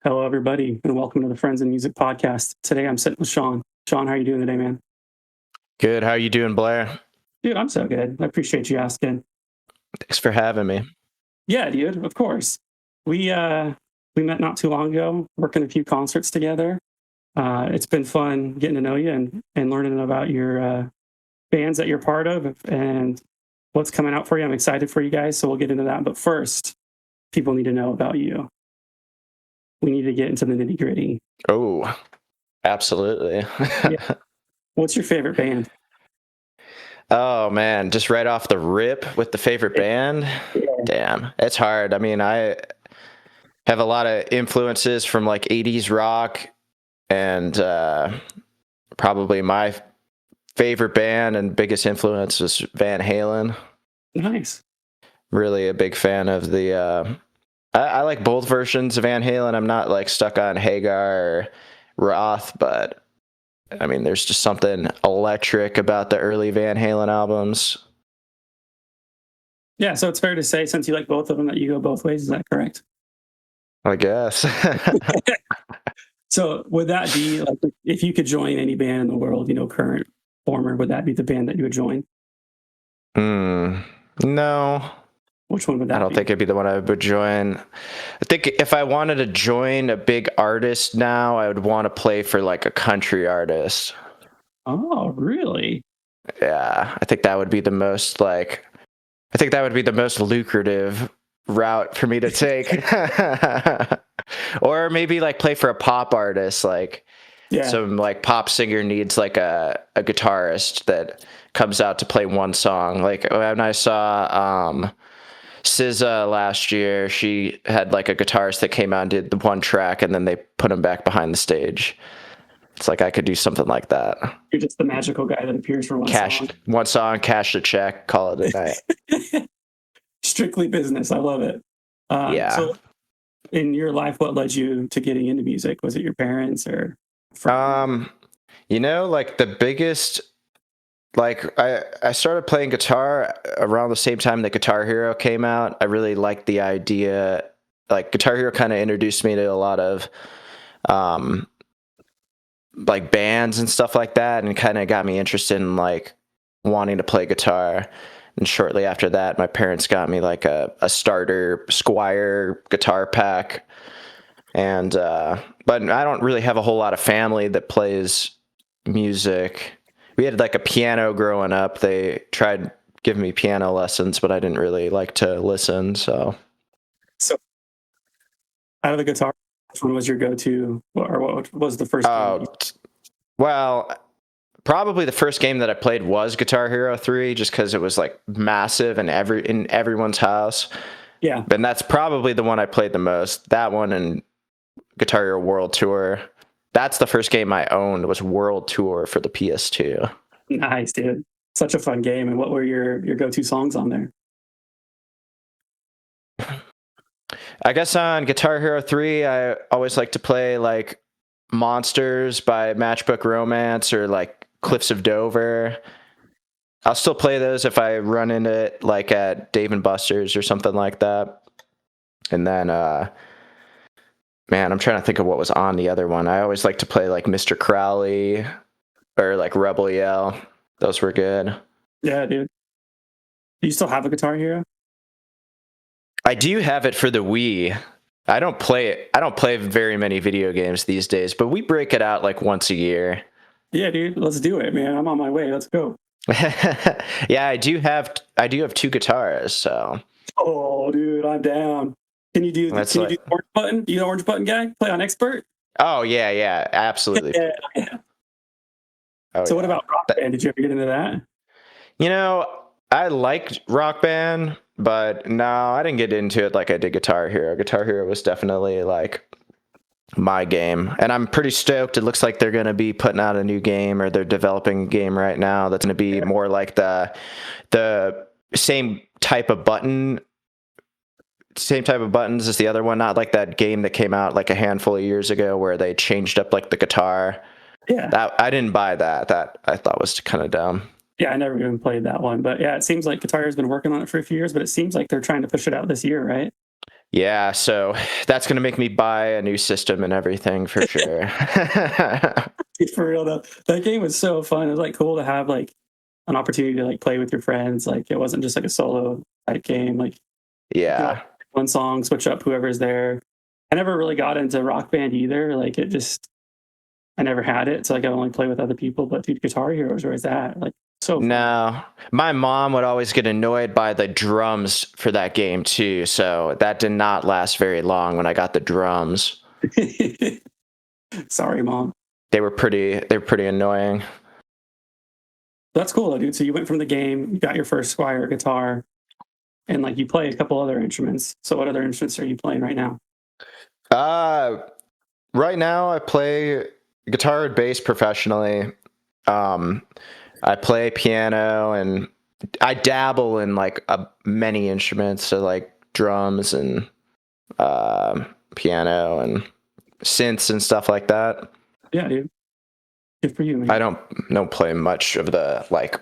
Hello, everybody, and welcome to the Friends and Music Podcast. Today I'm sitting with Sean. Sean, how are you doing today, man? Good. How you doing, Blair? Dude, I'm so good. I appreciate you asking. Thanks for having me. Yeah, dude, of course. We met not too long ago, working a few concerts together. It's been fun getting to know you and learning about your bands that you're part of and what's coming out for you. I'm excited for you guys, so we'll get into that. But first, people need to know about you. We need to get into the nitty gritty. Oh, absolutely. Yeah. What's your favorite band? Oh man, just right off the rip with the favorite band. Yeah. Damn, it's hard. I mean, I have a lot of influences from like 80s rock and probably my favorite band and biggest influence was Van Halen. Nice. Really a big fan of the I like both versions of Van Halen. I'm not like stuck on Hagar or Roth, but I mean, there's just something electric about the early Van Halen albums. Yeah, so it's fair to say, since you like both of them, that you go both ways. Is that correct? I guess. So would that be like if you could join any band in the world, current, former, would that be the band that you would join? No, Which one would that I don't be? think it'd be the one I would join. I think if I wanted to join a big artist now, I would want to play for like a country artist. Oh, really? Yeah, I think that would be the most like, I think that would be the most lucrative route for me to take. Or maybe like play for a pop artist, like Yeah. some like pop singer needs like a guitarist that comes out to play one song. Like when I saw SZA last year, she had like a guitarist that came out and did the one track and then they put him back behind the stage. It's like I could do something like that. You're just the magical guy that appears for One song, cash the check, call it a night. Strictly business. I love it. Yeah. So in your life, what led you to getting into music? Was it your parents or friends? Like the biggest, like I started playing guitar around the same time that Guitar Hero came out. I really liked the idea. Like Guitar Hero kind of introduced me to a lot of like bands and stuff like that, and kind of got me interested in like wanting to play guitar. And shortly after that, my parents got me like a starter Squier guitar pack. And but I don't really have a whole lot of family that plays music. We had like a piano growing up. They tried giving me piano lessons, but I didn't really like to listen. So Out of the guitar, which one was your go-to, or what was the first game? Well, probably the first game that I played was Guitar Hero 3, just because it was like massive and in everyone's house. Yeah. And that's probably the one I played the most. That one and Guitar Hero World Tour. That's the first game I owned, was World Tour for the PS2. Nice, dude. Such a fun game. And what were your go-to songs on there? I guess on Guitar Hero 3, I always like to play like Monsters by Matchbook Romance or like Cliffs of Dover. I'll still play those if I run into it like at Dave and Buster's or something like that. And then man, I'm trying to think of what was on the other one. I always like to play like Mr. Crowley or like Rebel Yell. Those were good. Yeah, dude. Do you still have a Guitar Hero? I do have it for the Wii. I don't play very many video games these days, but we break it out like once a year. Yeah, dude. Let's do it, man. I'm on my way. Let's go. Yeah, I do have two guitars, so. Oh, dude, I'm down. Can you do the orange button? You the orange button guy? Play on expert? Oh yeah, absolutely. Yeah. Oh, so what about Rock Band? Did you ever get into that? I liked Rock Band, but no, I didn't get into it like I did Guitar Hero. Guitar Hero was definitely like my game, and I'm pretty stoked. It looks like they're going to be putting out a new game, or they're developing a game right now that's going to be more like the same type of buttons as the other one, not like that game that came out like a handful of years ago where they changed up like the guitar. Yeah, that I didn't buy that. That I thought was kind of dumb. Yeah, I never even played that one, but yeah, it seems like Guitar has been working on it for a few years, but it seems like they're trying to push it out this year, right? Yeah, so that's gonna make me buy a new system and everything for sure. For real though, that game was so fun. It was like cool to have like an opportunity to like play with your friends. Like it wasn't just like a solo type game. Like you could like Yeah. one song, switch up whoever's there. I never really got into Rock Band either. Like it just I never had it, so like I only play with other people. But dude, Guitar Hero is where it's at. Like so fun. No, my mom would always get annoyed by the drums for that game too, so that did not last very long when I got the drums. Sorry, mom. They were pretty annoying. That's cool though, dude. So you went from the game, you got your first Squier guitar, and like you play a couple other instruments. So what other instruments are you playing right now? Uh right now I play guitar and bass professionally. Um I play piano and I dabble in like many instruments, so like drums and piano and synths and stuff like that. Yeah, dude. Good for you, I man. don't play much of the like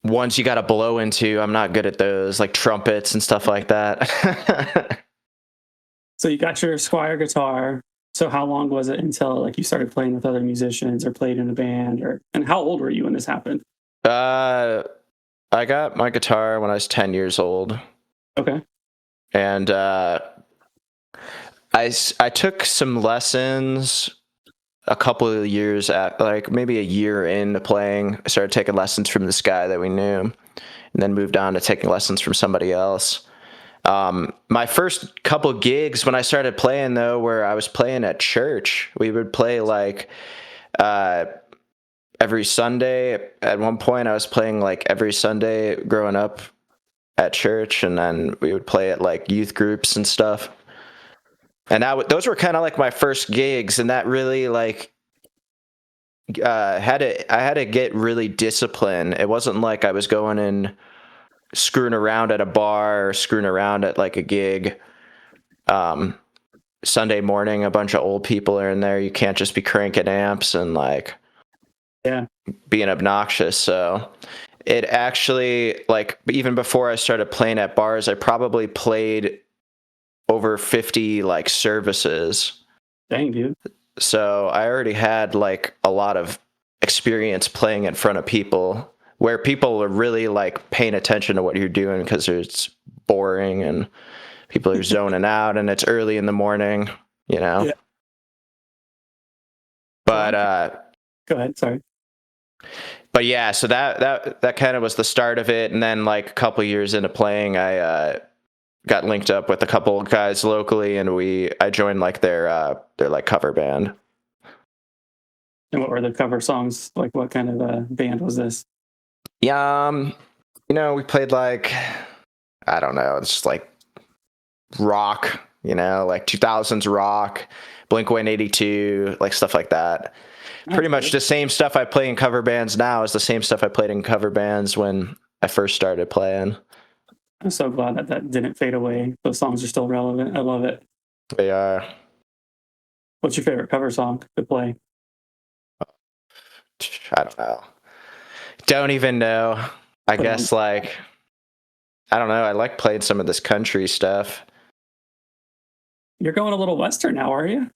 ones you got to blow into. I'm not good at those, like trumpets and stuff like that. So you got your Squier guitar. So how long was it until like you started playing with other musicians or played in a band or and how old were you when this happened? uh, I got my guitar when I was 10 years old, Okay. and I took some lessons a couple of years at like maybe a year into playing. I started taking lessons from this guy that we knew, and then moved on to taking lessons from somebody else. My first couple gigs when I started playing though, where I was playing at church, we would play like uh, every Sunday. At one point, I was playing like every Sunday growing up at church, and then we would play at like youth groups and stuff. And those were kind of like my first gigs, and that really like I had to get really disciplined. It wasn't like I was going and screwing around at a bar or screwing around at like a gig. Um, Sunday morning, a bunch of old people are in there. You can't just be cranking amps and like Yeah. being obnoxious. So it actually, like, even before I started playing at bars, I probably played over 50 like services. Dang, dude. So I already had like a lot of experience playing in front of people where people are really like paying attention to what you're doing because it's boring and people are zoning out and it's early in the morning, you know. Yeah. So But go ahead. Sorry. but yeah, so that kind of was the start of it, and then like a couple years into playing, I got linked up with a couple of guys locally, and I joined like their like cover band. And what were the cover songs? Like what kind of band was this? Yeah, we played like I don't know, it's just like rock, like 2000s rock, Blink-182, like stuff like that. Pretty much the same stuff I play in cover bands now is the same stuff I played in cover bands when I first started playing. I'm so glad that that didn't fade away. Those songs are still relevant. I love it. They are. What's your favorite cover song to play? I don't know. Don't even know. I guess like I don't know. I like playing some of this country stuff. You're going a little Western now, are you?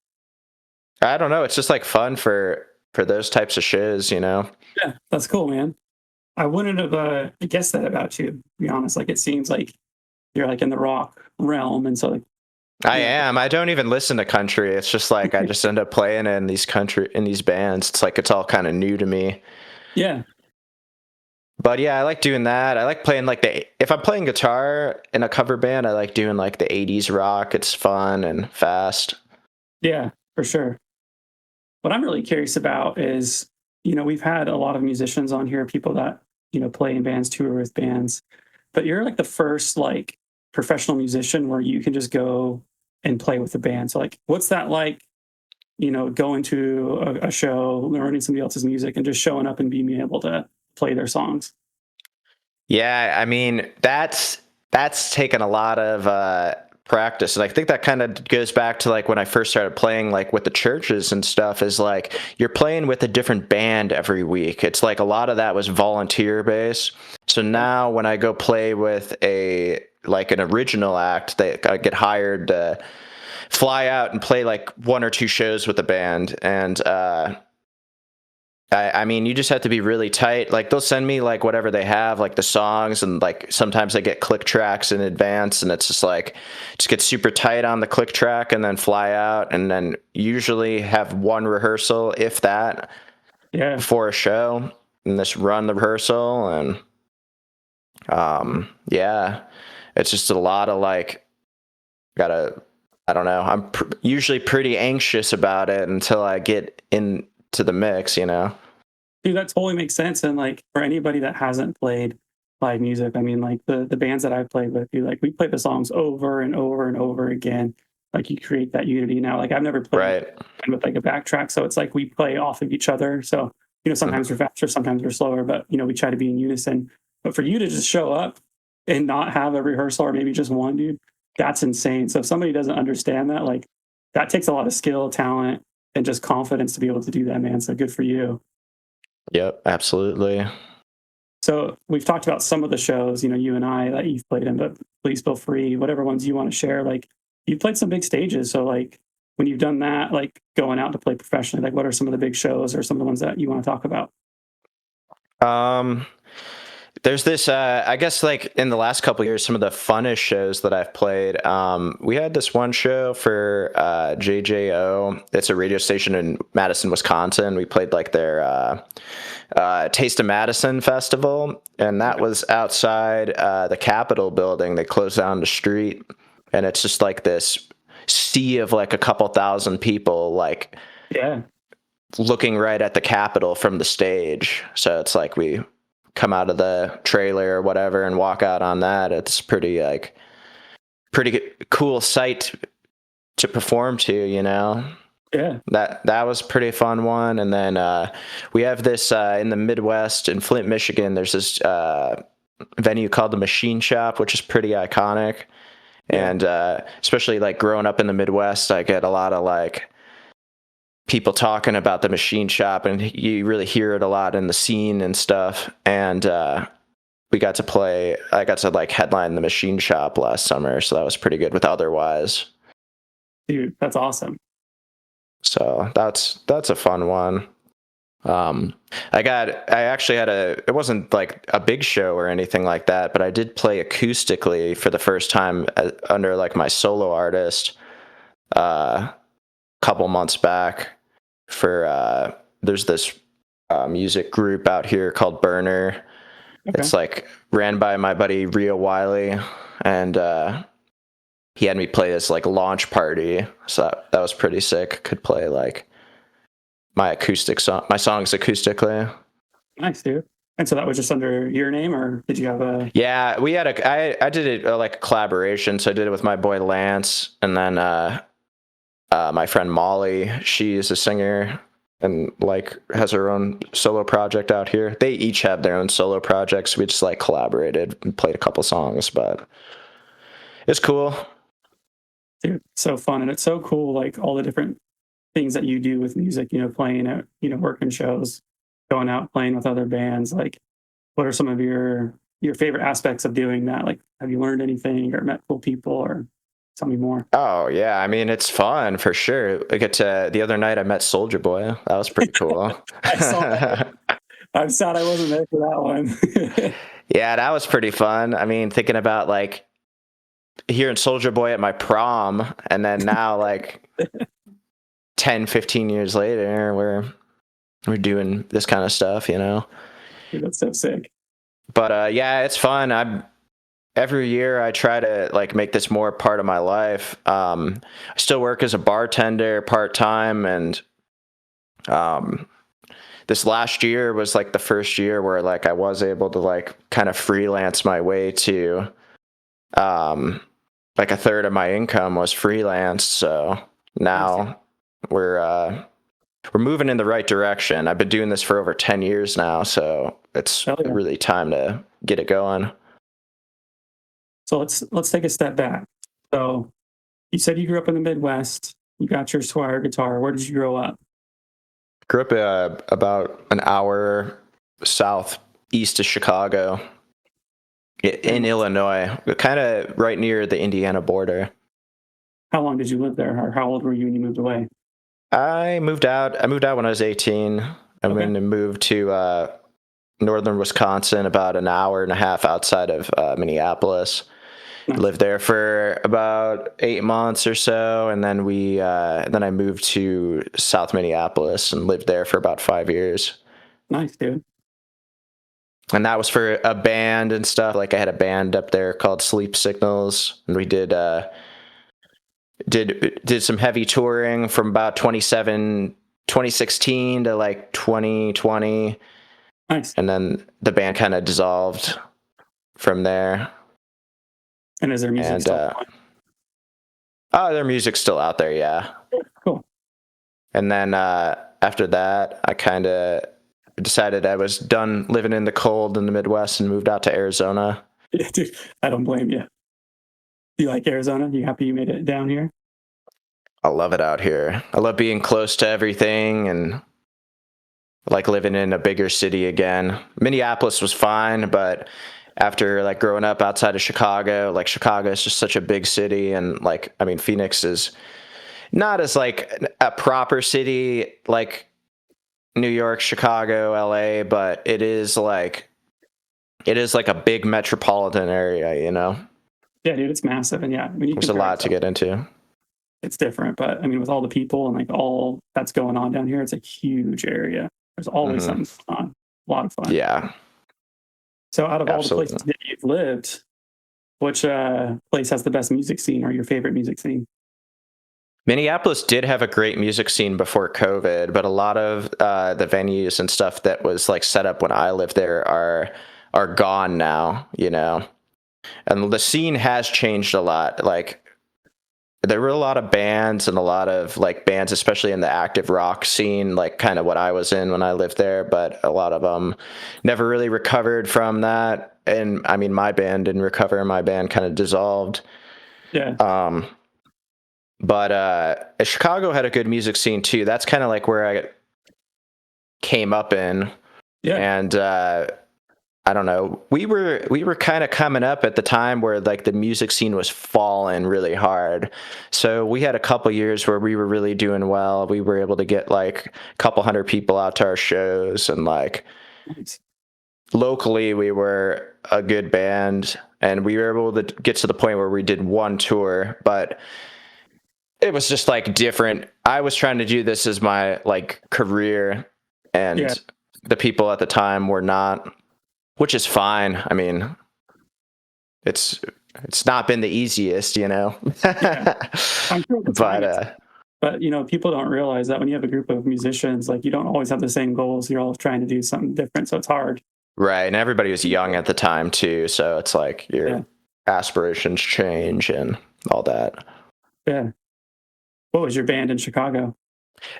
I don't know. It's just like fun for those types of shows, Yeah, that's cool, man. I wouldn't have guessed that about you, to be honest. Like, it seems like you're like in the rock realm. And so, like, I yeah, am. I don't even listen to country. It's just like I just end up playing in these bands. It's like it's all kind of new to me. yeah, But yeah, I like doing that. I like playing like if I'm playing guitar in a cover band, I like doing like the 80s rock. It's fun and fast. yeah, for sure. What I'm really curious about is, we've had a lot of musicians on here, people that, play in bands, tour with bands, but you're like the first like professional musician where you can just go and play with the band. So like, what's that like, going to a show, learning somebody else's music and just showing up and being able to play their songs? Yeah, I mean, that's taken a lot of practice. And I think that kind of goes back to like when I first started playing like with the churches and stuff is like you're playing with a different band every week. It's like a lot of that was volunteer based. So now when I go play with like an original act, they get hired to fly out and play like 1 or 2 shows with the band. And I mean, you just have to be really tight. Like they'll send me like whatever they have, like the songs, and like sometimes I get click tracks in advance, and it's just like just get super tight on the click track and then fly out, and then usually have one rehearsal, if that, Yeah. before a show, and just run the rehearsal. And yeah, it's just a lot of like gotta. I don't know. I'm usually pretty anxious about it until I get into the mix, you know. Dude, that totally makes sense. And like for anybody that hasn't played live music, I mean, like the bands that I've played with, you like we play the songs over and over and over again. Like you create that unity. Now, like I've never played Right. with like a backtrack, so it's like we play off of each other. So sometimes we're faster, sometimes we're slower, but we try to be in unison. But for you to just show up and not have a rehearsal or maybe just one, dude, that's insane. So if somebody doesn't understand that, like that takes a lot of skill, talent, and just confidence to be able to do that, man. So good for you. Yep, absolutely. So we've talked about some of the shows, you and I that you've played in, but please feel free, whatever ones you want to share. Like you've played some big stages. So like when you've done that, like going out to play professionally, like what are some of the big shows or some of the ones that you want to talk about? Um, there's this, I guess, like in the last couple of years, some of the funnest shows that I've played. We had this one show for JJO. It's a radio station in Madison, Wisconsin. We played like their Taste of Madison festival, and that was outside the Capitol building. They closed down the street, and it's just like this sea of like a couple thousand people, like Yeah. looking right at the Capitol from the stage. So it's like we come out of the trailer or whatever and walk out on that. It's pretty cool sight to perform to, Yeah. That was a pretty fun one. And then we have this in the Midwest in Flint, Michigan. There's this venue called the Machine Shop, which is pretty iconic. Yeah. And especially like growing up in the Midwest, I get a lot of like people talking about the Machine Shop, and you really hear it a lot in the scene and stuff. And I got to like headline the Machine Shop last summer, so that was pretty good with Otherwise. Dude, that's awesome. So that's a fun one. It wasn't like a big show or anything like that, but I did play acoustically for the first time under like my solo artist couple months back for there's this music group out here called Burner. Okay. It's like ran by my buddy Rio Wiley, and he had me play this like launch party, so that was pretty sick. Could play like my songs acoustically. Nice, dude. And so that was just under your name, or did you have a? Yeah, we had I did it like a collaboration, so I did it with my boy Lance, and then my friend Molly. She is a singer and like has her own solo project out here. They each have their own solo projects. We just like collaborated and played a couple songs, but it's cool. Dude, so fun. And it's so cool, like all the different things that you do with music, playing at, working shows, going out playing with other bands. Like what are some of your favorite aspects of doing that? Like have you learned anything or met cool people, or tell me more? Oh yeah, I mean it's fun for sure. The other night I met Soulja Boy. That was pretty cool. I saw that. I'm sad I wasn't there for that one. Yeah, that was pretty fun. I mean, thinking about like hearing Soulja Boy at my prom, and then now like 10, 15 years later, we're doing this kind of stuff, Dude, that's so sick. But yeah, it's fun. Every year I try to like make this more part of my life. I still work as a bartender part-time, and this last year was like the first year where like I was able to like kind of freelance my way to like a third of my income was freelance. So now we're moving in the right direction. I've been doing this for over 10 years now, so it's really time to get it going. So let's take a step back. So you said you grew up in the Midwest. You got your Squier guitar. Where did you grow up? Grew up about an hour southeast of Chicago. in And Illinois, kind of right near the Indiana border. how long did you live there, or how old were you when you moved away? I moved out. I moved out when I was 18. I Okay, went and moved to northern Wisconsin, about an hour and a half outside of Minneapolis. nice, Lived there for about 8 months or so, and then then I moved to South Minneapolis and lived there for about 5 years. nice, dude. And that was for a band and stuff. Like I had a band up there called Sleep Signals, and we did some heavy touring from about 2016 to like 2020, Nice. and then the band kind of dissolved from there. And is their music And still going? oh, their music's still out there, yeah. Cool. And then after that, I kind of decided I was done living in the cold in the Midwest and moved out to Arizona. Yeah, dude, I don't blame you. Do you like Arizona? You happy you made it down here? I love it out here. I love being close to everything and like living in a bigger city again. Minneapolis was fine, but after like growing up outside of Chicago, like Chicago is just such a big city, and like I mean Phoenix is not as like a proper city like New York, Chicago, LA, but it is like a big metropolitan area, you know. Yeah, dude, it's massive, and yeah, when you There's a compare it lot to get into. it's different. But I mean, with all the people and like all that's going on down here, it's a huge area. There's always Hmm. something going on. A lot of fun. Yeah, So, out of all the places absolutely. that you've lived, which place has the best music scene or your favorite music scene? Minneapolis did have a great music scene before COVID, but a lot of the venues and stuff that was like set up when I lived there are gone now, you know. And the scene has changed a lot. Like there were a lot of bands and a lot of like bands, especially in the active rock scene, like kind of what I was in when I lived there, but a lot of them never really recovered from that. And I mean, my band didn't recover. My band kind of dissolved. Yeah, Um, but Chicago had a good music scene too. That's kind of like where I came up in, yeah, and I don't know. We were kind of coming up at the time where like the music scene was falling really hard. So we had a couple years where we were really doing well. We were able to get like a couple hundred people out to our shows, and like nice. locally we were a good band, and we were able to get to the point where we did one tour, but it was just like different. I was trying to do this as my like career, Yeah, and the people at the time were not, which is fine. I mean, it's it's not been the easiest, you know. yeah. I'm sure at the time But it's, but people don't realize that when you have a group of musicians, like you don't always have the same goals. You're all trying to do something different, so it's hard. right, and everybody was young at the time too, so it's like Yeah, your aspirations change and all that. yeah. What was your band in Chicago?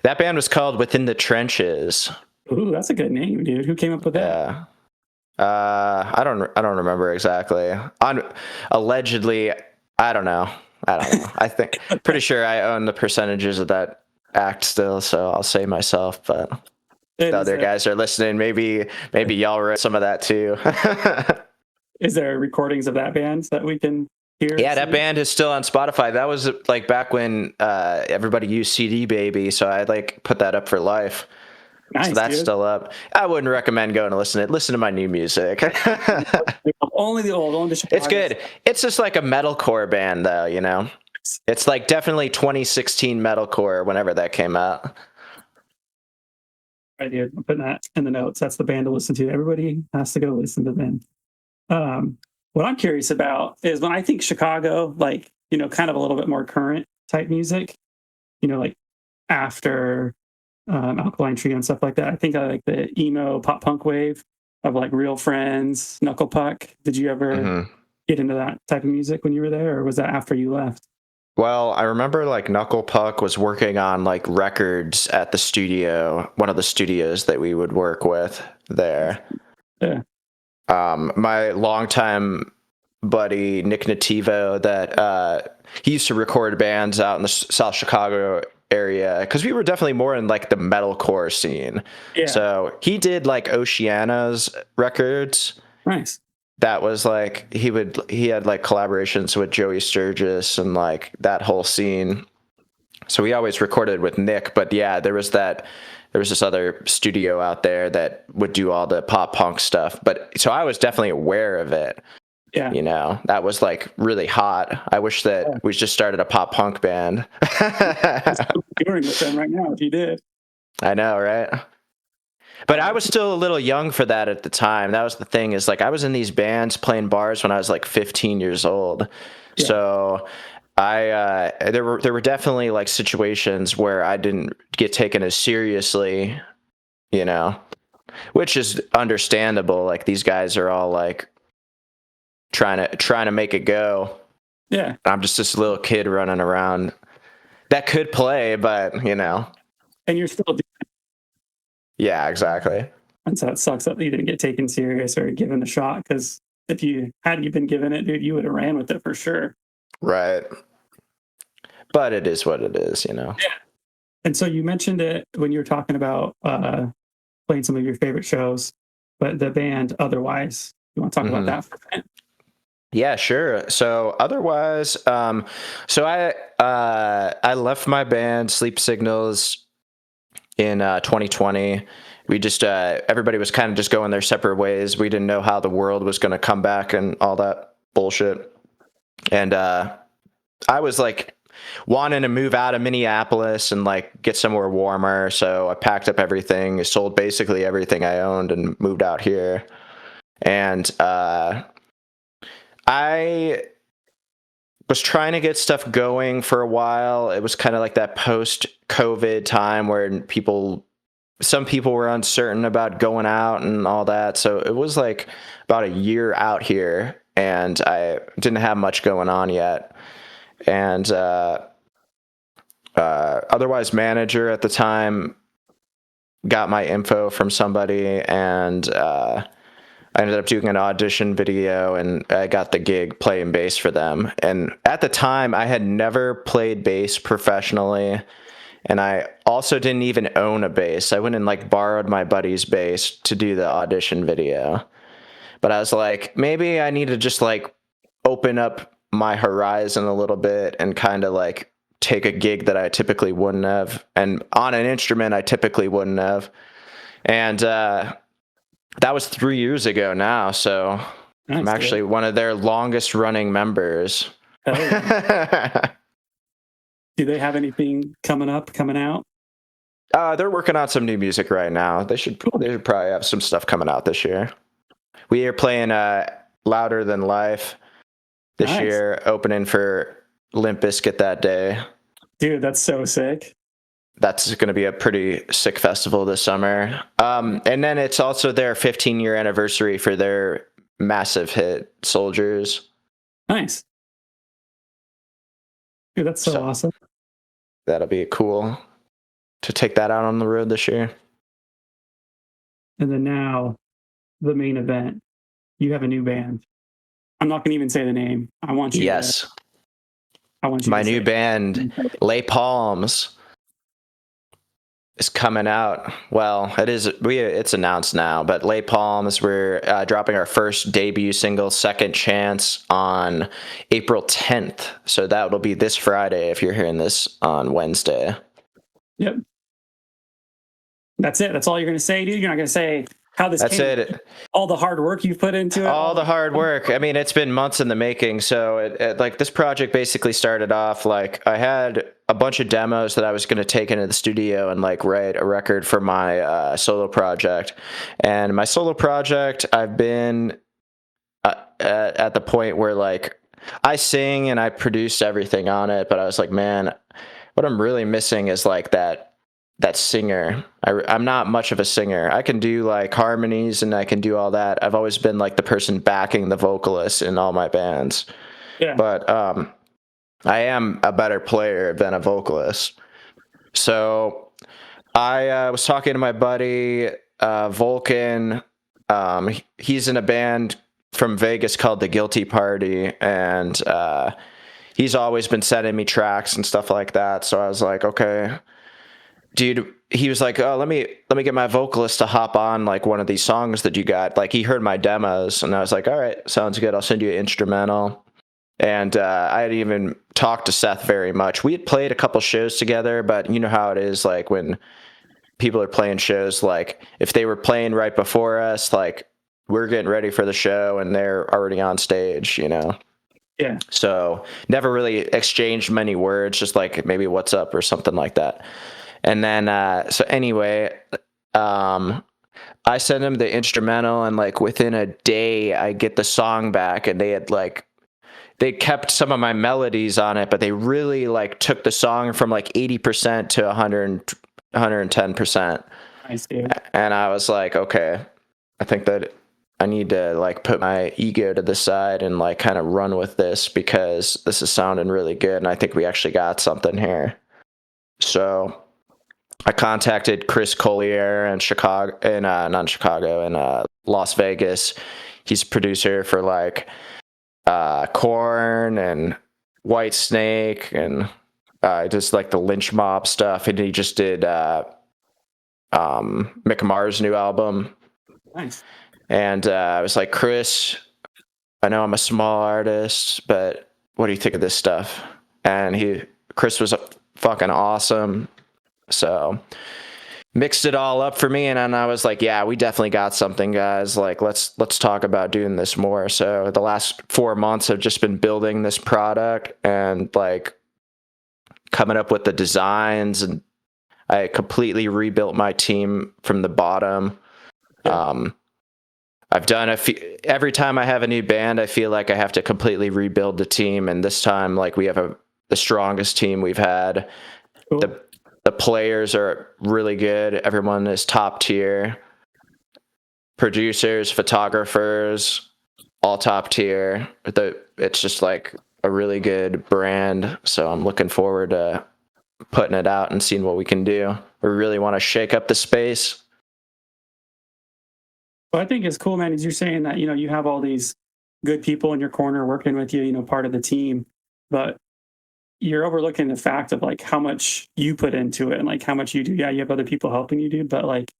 That band was called Within the Trenches. Ooh, that's a good name, dude. Who came up with that? Yeah. I don't remember exactly. On allegedly, I don't know. I don't know. I think pretty sure I own the percentages of that act still, so I'll say myself. But And the other guys are listening. Maybe y'all wrote some of that too. is there recordings of that band that we can hear? Yeah, that See? band is still on Spotify. That was like back when everybody used CD Baby, so I like put that up for life. So Nice, that's dude. still up. I wouldn't recommend going to listen to it. Listen to my new music. Only the old, only the It's Chicago. good. It's just like a metalcore band, though, you know? It's like definitely 2016 metalcore, whenever that came out. Right, dude. I'm putting that in the notes. That's the band to listen to. Everybody has to go listen to them. What I'm curious about is when I think Chicago, like, kind of a little bit more current type music, like after Alkaline Trio and stuff like that. I think I like the emo pop punk wave of like Real Friends, Knuckle Puck. Did you ever Hmm. get into that type of music when you were there, or was that after you left? Well, I remember like Knuckle Puck was working on like records at the studio, one of the studios that we would work with there. Yeah. My longtime buddy Nick Nativo, that he used to record bands out in the South Chicago area, because we were definitely more in like the metalcore scene. Yeah. So he did like Oceana's records, Nice. that was like he had like collaborations with Joey Sturgis and like that whole scene. So we always recorded with Nick, but yeah, there was this other studio out there that would do all the pop punk stuff. But so I was definitely aware of it. Yeah. You know, that was like really hot. I wish that we just started a pop punk band. Touring with them right now if you did. I know, right? But I was still a little young for that at the time. That was the thing, is like I was in these bands playing bars when I was like 15 years old. Yeah. So there were definitely like situations where I didn't get taken as seriously, you know, which is understandable. Like these guys are all like trying to make it go. Yeah. I'm just this little kid running around that could play, but you know. And you're still doing it. Yeah, exactly. And so it sucks that you didn't get taken serious or given a shot, because if you been given it, dude, you would have ran with it for sure. Right. But it is what it is, you know. Yeah. And so you mentioned it when you were talking about playing some of your favorite shows, but the band Otherwise, you want to talk about that for a minute? Yeah, sure. So Otherwise, so I left my band Sleep Signals in 2020. We just everybody was kind of just going their separate ways. We didn't know how the world was going to come back and all that bullshit. And I was like wanting to move out of Minneapolis and like get somewhere warmer. So I packed up everything, sold basically everything I owned, and moved out here. And I was trying to get stuff going for a while. It was kind of like that post-COVID time where some people were uncertain about going out and all that. So it was like about a year out here, and I didn't have much going on yet. And Otherwise manager at the time got my info from somebody, and I ended up doing an audition video, and I got the gig playing bass for them. And at the time, I had never played bass professionally, and I also didn't even own a bass. I went and like borrowed my buddy's bass to do the audition video. But I was like, maybe I need to just like open up my horizon a little bit and kind of like take a gig that I typically wouldn't have, and on an instrument I typically wouldn't have. And that was 3 years ago now, so nice, I'm actually one of their longest running members. Oh, yeah. Do they have anything coming out? They're working on some new music right now. They should probably have some stuff coming out this year. We are playing Louder Than Life this year, opening for Limp Bizkit that day. Dude, that's so sick. That's going to be a pretty sick festival this summer. And then it's also their 15-year anniversary for their massive hit, Soldiers. Nice. Dude, that's so awesome. That'll be cool to take that out on the road this year. And then now, the main event. You have a new band. I'm not going to even say the name. I want you my new band, Lay Palms, is coming out. Well, it's announced now, but Lay Palms, we're dropping our first debut single, Second Chance, on April 10th. So that will be this Friday if you're hearing this on Wednesday. Yep. That's it. That's all you're going to say, dude? You're not going to say how this came, all the hard work you've put into it? All the hard work. I mean, it's been months in the making. So it like this project basically started off like I had a bunch of demos that I was going to take into the studio and like write a record for my solo project. And my solo project, I've been at the point where like I sing and I produce everything on it, but I was like, man, what I'm really missing is like that singer. I'm not much of a singer. I can do like harmonies and I can do all that. I've always been like the person backing the vocalist in all my bands. Yeah. But I am a better player than a vocalist. So I was talking to my buddy Vulcan. He's in a band from Vegas called The Guilty Party, and he's always been sending me tracks and stuff like that. So I was like, okay, dude, he was like, oh, let me get my vocalist to hop on like one of these songs that you got. Like he heard my demos, and I was like, all right, sounds good. I'll send you an instrumental. And I hadn't even talked to Seth very much. We had played a couple shows together, but you know how it is, like when people are playing shows, like if they were playing right before us, like we're getting ready for the show and they're already on stage, you know? Yeah. So never really exchanged many words, just like maybe what's up or something like that. And then, so anyway, I sent him the instrumental, and like within a day I get the song back, and they kept some of my melodies on it, but they really like took the song from like 80% to 110%. Nice, dude. And I was like, okay, I think that I need to like put my ego to the side and like kind of run with this, because this is sounding really good. And I think we actually got something here. So I contacted Chris Collier in Chicago, in not Chicago, in Las Vegas. He's a producer for like Korn and White Snake and just like the Lynch Mob stuff. And he just did Mick Mars' new album. Nice. And I was like, Chris, I know I'm a small artist, but what do you think of this stuff? And Chris was fucking awesome. So mixed it all up for me, and then I was like, yeah, we definitely got something, guys. Like let's talk about doing this more. So the last 4 months have just been building this product and like coming up with the designs, and I completely rebuilt my team from the bottom. Yeah. I've done every time I have a new band, I feel like I have to completely rebuild the team, and this time like we have the strongest team we've had. Cool. The players are really good. Everyone is top tier. Producers, photographers, all top tier. It's just like a really good brand. So I'm looking forward to putting it out and seeing what we can do. We really want to shake up the space. Well, I think it's cool, man, as you're saying that, you have all these good people in your corner working with you, part of the team, but you're overlooking the fact of like how much you put into it and like how much you do. Yeah, you have other people helping you do, but like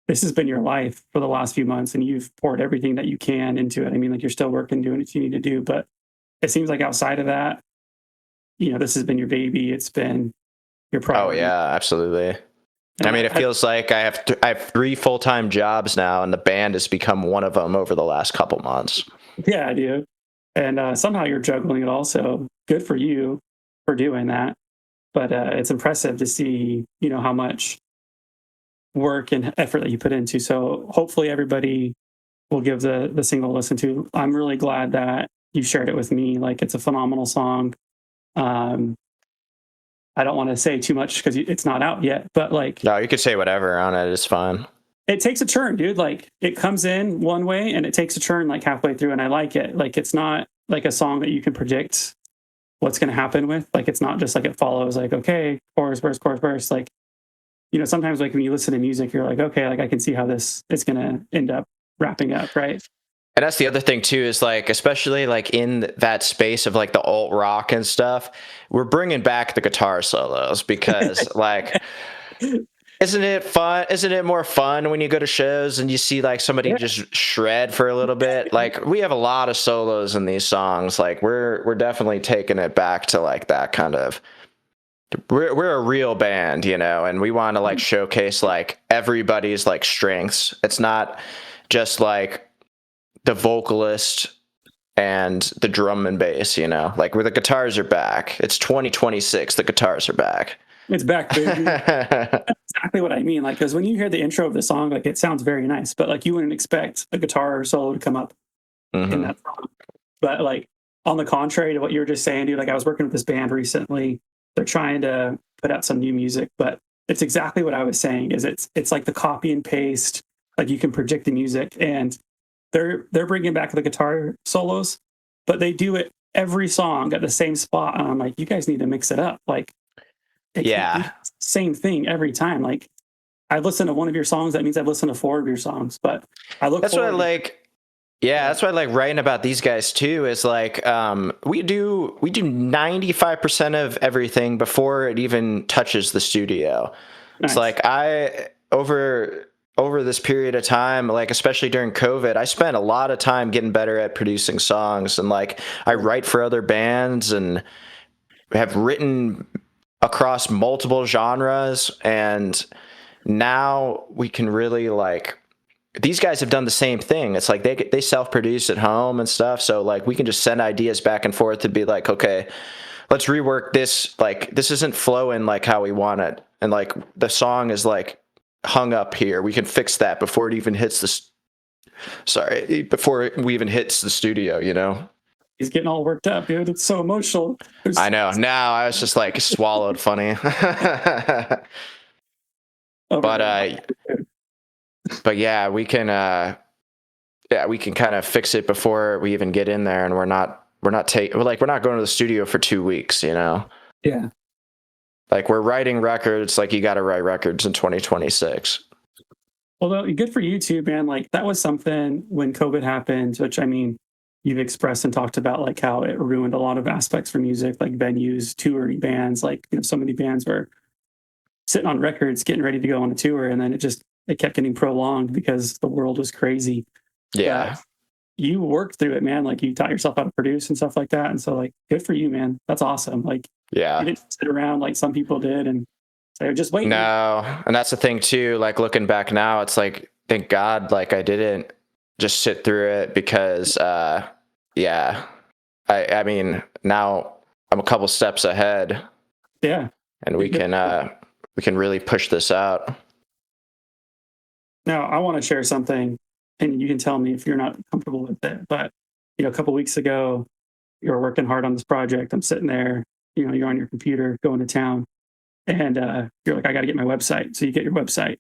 this has been your life for the last few months, and you've poured everything that you can into it. I mean, like you're still working, doing what you need to do, but it seems like outside of that, this has been your baby. It's been your priority. Oh yeah, absolutely. And I mean, it feels like I have 3 full-time jobs now, and the band has become one of them over the last couple months. Yeah, I do. And somehow you're juggling it all. So good for you for doing that. But it's impressive to see, how much work and effort that you put into. So hopefully everybody will give the single a listen to. I'm really glad that you shared it with me. Like it's a phenomenal song. I don't want to say too much because it's not out yet, but like, no, you could say whatever on it. It's fine. It takes a turn, dude. Like it comes in one way and it takes a turn like halfway through, and I like it. Like it's not like a song that you can predict what's going to happen with. Like it's not just like it follows like, okay, chorus, verse. Like, sometimes like when you listen to music, you're like, okay, like I can see how this is going to end up wrapping up, right? And that's the other thing too, is like, especially like in that space of like the alt rock and stuff, we're bringing back the guitar solos because like, isn't it fun? Isn't it more fun when you go to shows and you see like somebody just shred for a little bit? Like we have a lot of solos in these songs. Like we're definitely taking it back to like that kind of, we're a real band, and we want to like showcase like everybody's like strengths. It's not just like the vocalist and the drum and bass, like where the guitars are back. It's 2026. The guitars are back. It's back, baby. That's exactly what I mean. Like, because when you hear the intro of the song, like it sounds very nice, but like you wouldn't expect a guitar solo to come up in that song. But like on the contrary to what you were just saying, dude, like I was working with this band recently. They're trying to put out some new music, but it's exactly what I was saying. Is it's like the copy and paste. Like you can predict the music, and they're bringing back the guitar solos, but they do it every song at the same spot. And I'm like, you guys need to mix it up. Like, yeah, same thing every time. Like, I listen to one of your songs, that means I've listened to 4 of your songs. But I look. That's what I like. Yeah, that's what I like writing about these guys too. Is like we do 95% of everything before it even touches the studio. It's Nice. like I over this period of time, like especially during COVID, I spent a lot of time getting better at producing songs, and like I write for other bands and have written across multiple genres, and now we can really like these guys have done the same thing. It's like they self-produce at home and stuff, so like we can just send ideas back and forth and be like, okay, let's rework this. Like this isn't flowing like how we want it, and like the song is like hung up here. We can fix that before it even hits before we even hits the studio. You know. He's getting all worked up, dude. It's so emotional. I know. Now I was just like swallowed funny. Over but there. but yeah, we can kind of fix it before we even get in there, and we're not we're not going to the studio for 2 weeks, you know. Yeah. Like we're writing records, like you got to write records in 2026. Although good for you too, man. Like that was something when COVID happened, which I mean, you've expressed and talked about like how it ruined a lot of aspects for music, like venues, touring bands. Like so many bands were sitting on records, getting ready to go on a tour, and then it kept getting prolonged because the world was crazy. But Yeah. you worked through it, man. Like you taught yourself how to produce and stuff like that. And so like good for you, man. That's awesome. Like you Yeah. didn't sit around like some people did and say, just waiting. No, and that's the thing too. Like looking back now, it's like thank God, like I didn't just sit through it because, yeah, I mean now I'm a couple steps ahead, Yeah. and we can really push this out. Now I want to share something and you can tell me if you're not comfortable with it. But a couple weeks ago, you were working hard on this project. I'm sitting there, you're on your computer going to town and you're like, I got to get my website. So you get your website.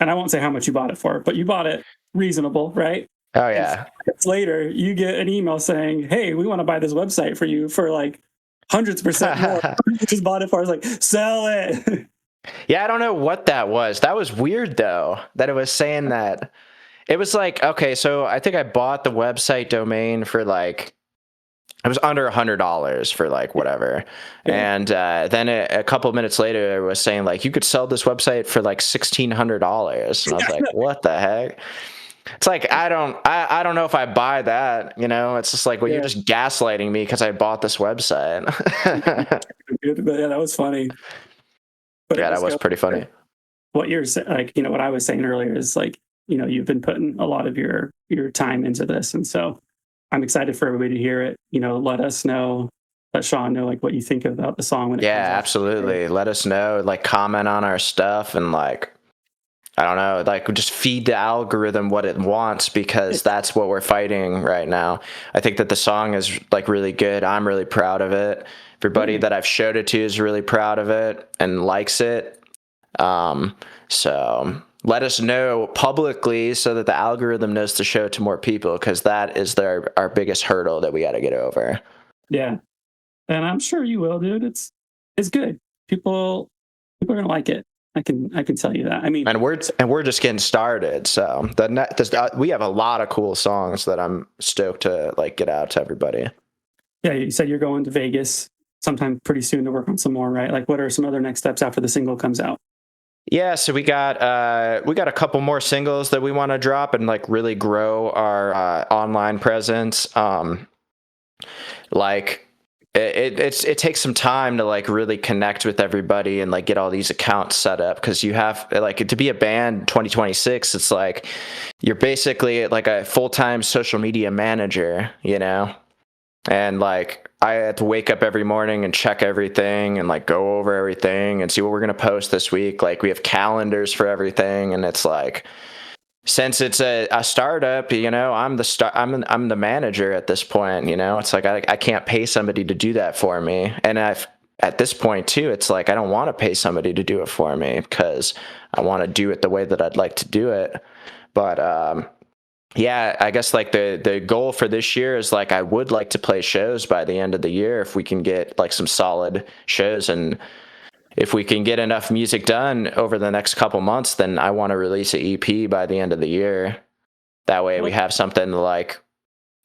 And I won't say how much you bought it for, but you bought it reasonable, right? Oh And yeah. later, you get an email saying, "Hey, we want to buy this website for you for like hundreds percent more." You just bought it for. I was like, "Sell it." Yeah, I don't know what that was. That was weird though, that it was saying that. It was like, okay, so I think I bought the website domain for like it was under $100 for like whatever, Yeah. and then a couple of minutes later, it was saying like you could sell this website for like $1,600, and I was like, what the heck? It's like I don't know if I buy that, you know. It's just like, well, you're Yeah. just gaslighting me because I bought this website. But yeah, that was funny. But it Yeah, that just was goes pretty funny. what you're like. What I was saying earlier is like you've been putting a lot of your time into this, and so I'm excited for everybody to hear it. Let us know, let Sean know like what you think about the song when it comes Yeah, out. absolutely. Let us know, like comment on our stuff, and like I don't know, like just feed the algorithm what it wants, because that's what we're fighting right now. I think that the song is like really good. I'm really proud of it. Everybody that I've showed it to is really proud of it and likes it. So let us know publicly so that the algorithm knows to show it to more people, because that is our biggest hurdle that we got to get over. Yeah, and I'm sure you will, dude. It's good. People are gonna like it. I can tell you that. I mean, And we're just getting started. So we have a lot of cool songs that I'm stoked to like get out to everybody. yeah, you said you're going to Vegas sometime pretty soon to work on some more, right? Like, what are some other next steps after the single comes out? Yeah, so we got a couple more singles that we want to drop and like really grow our online presence. Like it takes some time to like really connect with everybody and like get all these accounts set up, because you have like to be a band 2026. It's like you're basically like a full-time social media manager, you know. And like I had to wake up every morning and check everything and like go over everything and see what we're gonna post this week. Like we have calendars for everything, and it's like since it's a startup, you know, I'm the manager at this point. You know, it's like I can't pay somebody to do that for me, and I've at this point too, it's like I don't want to pay somebody to do it for me because I want to do it the way that I'd like to do it. But yeah, I guess like the goal for this year is like I would like to play shows by the end of the year if we can get like some solid shows, and if we can get enough music done over the next couple months, then I want to release an EP by the end of the year. That way we have something like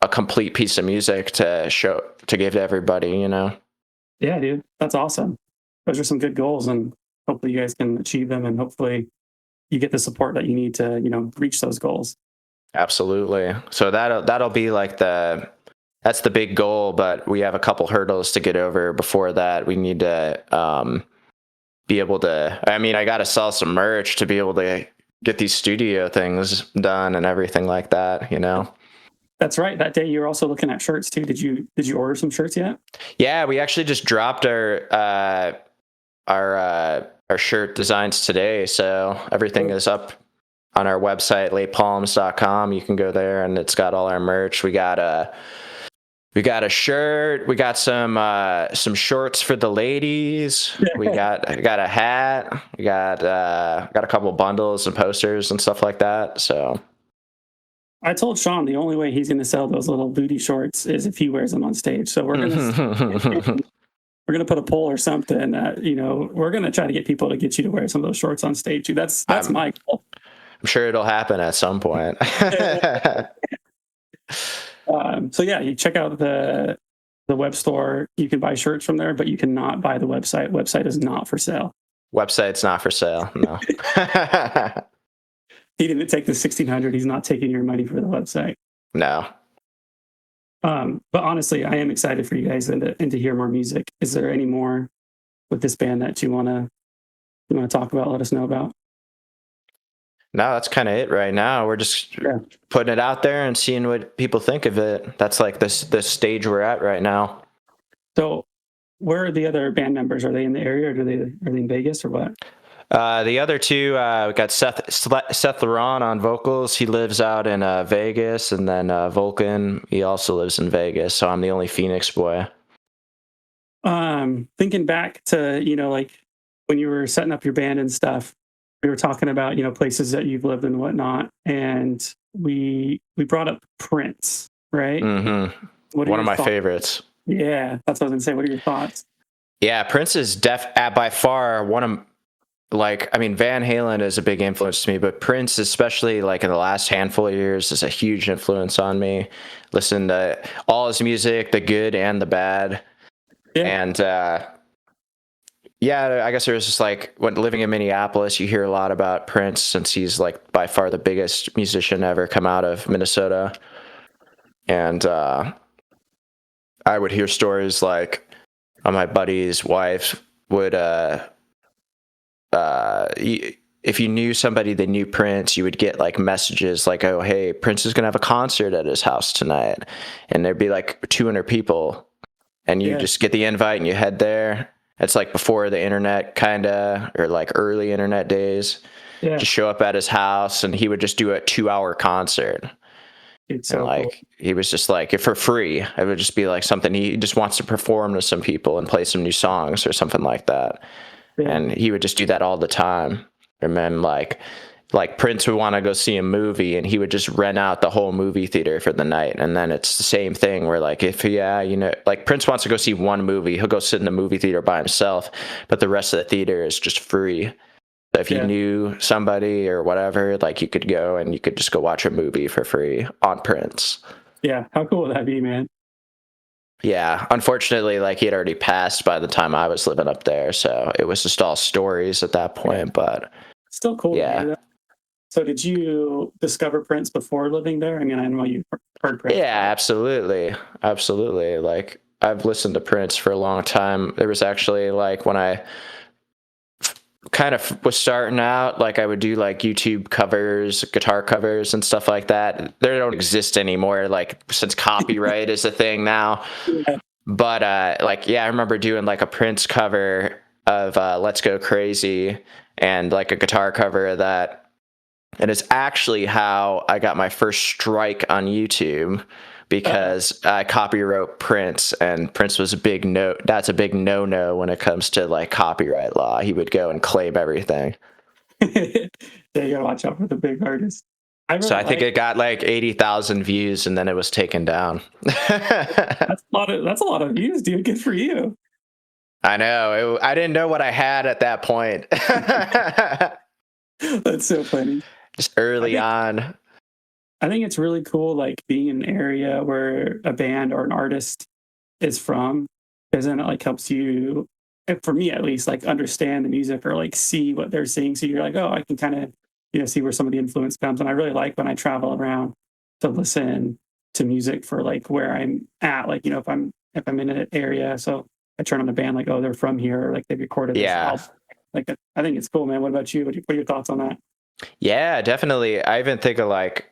a complete piece of music to give to everybody, you know. Yeah, dude, that's awesome. Those are some good goals, and hopefully you guys can achieve them, and hopefully you get the support that you need to, reach those goals. Absolutely. So that'll be like that's the big goal, but we have a couple hurdles to get over before that. We need to be able to. I mean, I got to sell some merch to be able to get these studio things done and everything like that. That's right. That day you were also looking at shirts too. Did you order some shirts yet? Yeah, we actually just dropped our shirt designs today, so everything is up on our website, latepalms.com. You can go there and it's got all our merch. We got a shirt, we got some shorts for the ladies. I got a hat, we got a couple bundles and posters and stuff like that. So I told Sean the only way he's going to sell those little booty shorts is if he wears them on stage. So we're gonna put a poll or something. We're gonna try to get people to get you to wear some of those shorts on stage too. That's my goal. I'm sure it'll happen at some point. So yeah, you check out the web store. You can buy shirts from there, but you cannot buy the website. Website is not for sale. Website's not for sale. No. He didn't take the 1,600. He's not taking your money for the website. No. But honestly, I am excited for you guys and to hear more music. Is there any more with this band that you want to talk about? Let us know about. No, that's kind of it right now. We're just putting it out there and seeing what people think of it. That's like this stage we're at right now. So, where are the other band members? Are they in the area, or are they in Vegas, or what? The other two, we got Seth Laurent on vocals. He lives out in Vegas, and then Vulcan, he also lives in Vegas. So I'm the only Phoenix boy. Thinking back to like when you were setting up your band and stuff, we were talking about places that you've lived and whatnot, and we brought up Prince, right? Mm-hmm. One of my favorites. Yeah, that's what I was gonna say. What are your thoughts? Yeah, Prince is by far one of. Van Halen is a big influence to me, but Prince, especially like in the last handful of years, is a huge influence on me. Listen to all his music, the good and the bad. Yeah. And I guess there's just like when living in Minneapolis, you hear a lot about Prince since he's like by far the biggest musician ever come out of Minnesota. And I would hear stories like my buddy's wife would if you knew somebody that knew Prince, you would get like messages like, oh, hey, Prince is going to have a concert at his house tonight. And there'd be like 200 people and you just get the invite and you head there. It's like before the internet or like early internet days. Yeah. Just show up at his house and he would just do a 2-hour concert. It's so cool. He was just like, for free. It would just be like something he just wants to perform to some people and play some new songs or something like that. Yeah. And he would just do that all the time. And then like Prince would want to go see a movie and he would just rent out the whole movie theater for the night. And then it's the same thing where like, like Prince wants to go see one movie, he'll go sit in the movie theater by himself, but the rest of the theater is just free. So if you knew somebody or whatever, like you could go and you could just go watch a movie for free on Prince. Yeah. How cool would that be, man? Yeah, unfortunately, like he had already passed by the time I was living up there, so it was just all stories at that point. But still cool. Yeah. So, did you discover Prince before living there? I mean, I know you heard Prince. Yeah, absolutely. Like I've listened to Prince for a long time. There was actually like when I kind of was starting out, like I would do like YouTube covers, guitar covers and stuff like that. They don't exist anymore, like since copyright is a thing now. Yeah. But I remember doing like a Prince cover of Let's Go Crazy and like a guitar cover of that. And it's actually how I got my first strike on YouTube, because I copyright Prince, and Prince was that's a big no-no when it comes to like copyright law. He would go and claim everything. Yeah, you gotta watch out for the big artists. I think it got like 80,000 views and then it was taken down. That's a lot of views, dude. Good for you. I know. I didn't know what I had at that point. That's so funny. Just early on. I think it's really cool, like being in an area where a band or an artist is from, because then it like helps you for me at least, like understand the music or like see what they're seeing. So you're like, oh, I can kind of, see where some of the influence comes. And I really like when I travel around to listen to music for like where I'm at. Like, if I'm in an area, so I turn on a band like, oh, they're from here, or like they recorded this Yeah. album. Like, I think it's cool, man. What about you? What are your thoughts on that? Yeah, definitely. I even think of like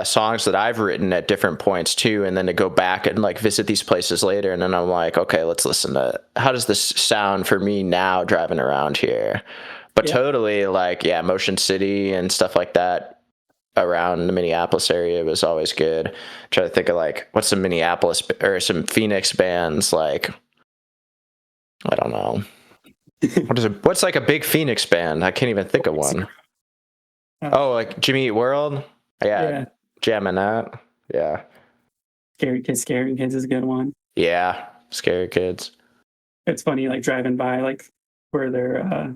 songs that I've written at different points too, and then to go back and like visit these places later, and then I'm like, okay, let's listen to how does this sound for me now driving around here. But Yeah. totally, like, yeah, Motion City and stuff like that around the Minneapolis area was always good. Try to think of like what's some Minneapolis or some Phoenix bands like. I don't know. What's like a big Phoenix band? I can't even think of one. Oh, like Jimmy Eat World? Yeah, Yeah. jamming that. Yeah. Scary Kids is a good one. Yeah, Scary Kids. It's funny, like driving by, like where they're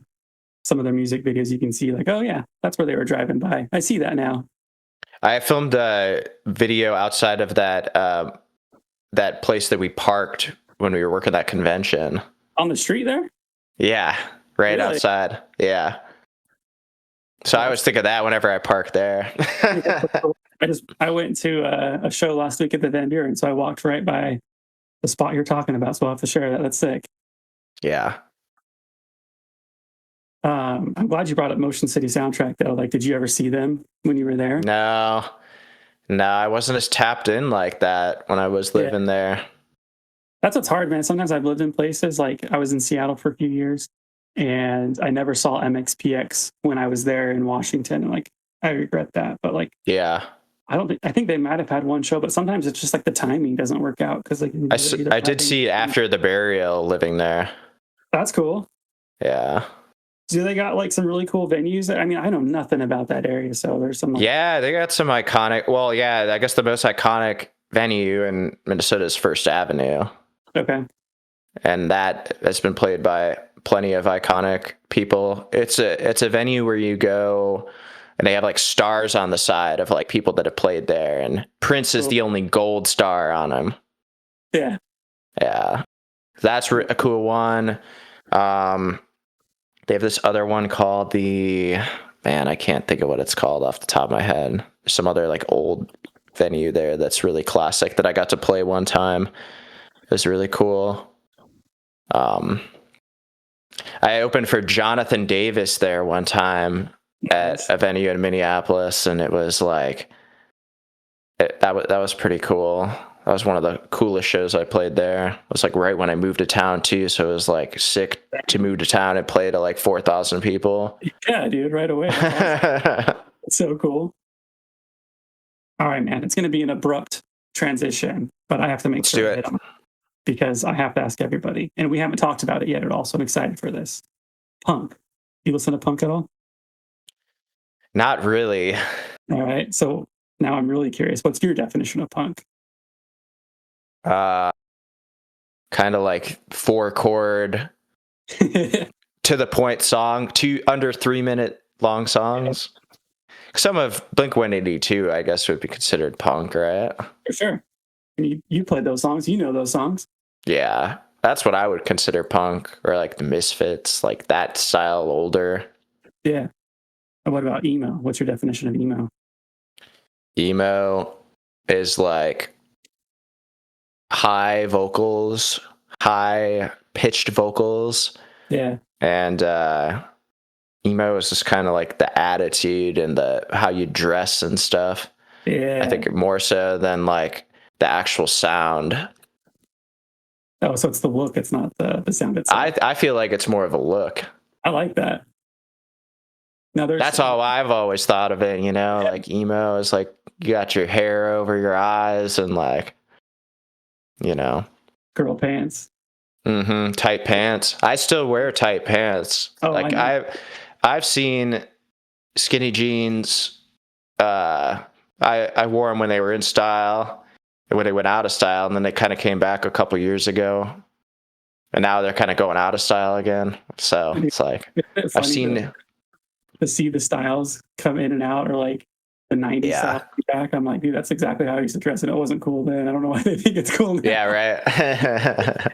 some of their music videos, you can see like, oh yeah, that's where they were driving by. I see that now. I filmed a video outside of that place that we parked when we were working that convention. On the street there? Yeah, right Really? outside. Yeah. So I always think of that whenever I park there. I went to a show last week at the Van Buren, so I walked right by the spot you're talking about. So I'll have to share that. That's sick. Yeah. I'm glad you brought up Motion City Soundtrack though. Like, did you ever see them when you were there? No, I wasn't as tapped in like that when I was Yeah. living there. That's what's hard, man. Sometimes I've lived in places like I was in Seattle for a few years, and I never saw MXPX when I was there in Washington. And like, I regret that. But like, Yeah. I think they might have had one show, but sometimes it's just like the timing doesn't work out because like I did see After the Burial living there. That's cool. Yeah. Do they got like some really cool venues? I mean, I know nothing about that area, so there's some. Like, Yeah, they got some iconic. Well, yeah, I guess the most iconic venue in Minnesota is First Avenue, okay. and that has been played by plenty of iconic people. It's a venue where you go, and they have like stars on the side of like people that have played there, and Prince is the only gold star on them. Yeah. Yeah, that's a cool one. They have this other one called I can't think of what it's called off the top of my head. There's some other like old venue there that's really classic that I got to play one time. It was really cool. I opened for Jonathan Davis there one time at a venue in Minneapolis, and it was like that was pretty cool. That was one of the coolest shows I played there. It was like right when I moved to town too, so it was like sick to move to town and play to like 4,000 people. Yeah, dude, right away. Awesome. So cool. All right, man. It's going to be an abrupt transition, but I have to make sure I hit them because I have to ask everybody, and we haven't talked about it yet at all. So I'm excited for this. Punk. You listen to punk at all? Not really. All right. So now I'm really curious. What's your definition of punk? Kind of like 4-chord to the point song, under 3-minute long songs. Some of Blink-182, I guess, would be considered punk, right? For sure. You played those songs. You know those songs. Yeah, that's what I would consider punk, or like the Misfits, like that style older. Yeah. And what about emo? What's your definition of emo? Emo is like high vocals, high pitched vocals. Yeah. And emo is just kind of like the attitude and the how you dress and stuff. Yeah. I think more so than like the actual sound. Oh, so it's the look, it's not the sound itself. I feel like it's more of a look. I like that. Now That's how I've always thought of it, like emo is like you got your hair over your eyes and like, girl pants. Mm-hmm. Tight pants. I still wear tight pants. Oh, like I've seen skinny jeans. I wore them when they were in style, and when they went out of style, and then they kind of came back a couple years ago, and now they're kind of going out of style again. So it's like I've seen to see the styles come in and out, or like the 90s style back. I'm like, dude, that's exactly how I used to dress, and it wasn't cool then. I don't know why they think it's cool now. Yeah, right.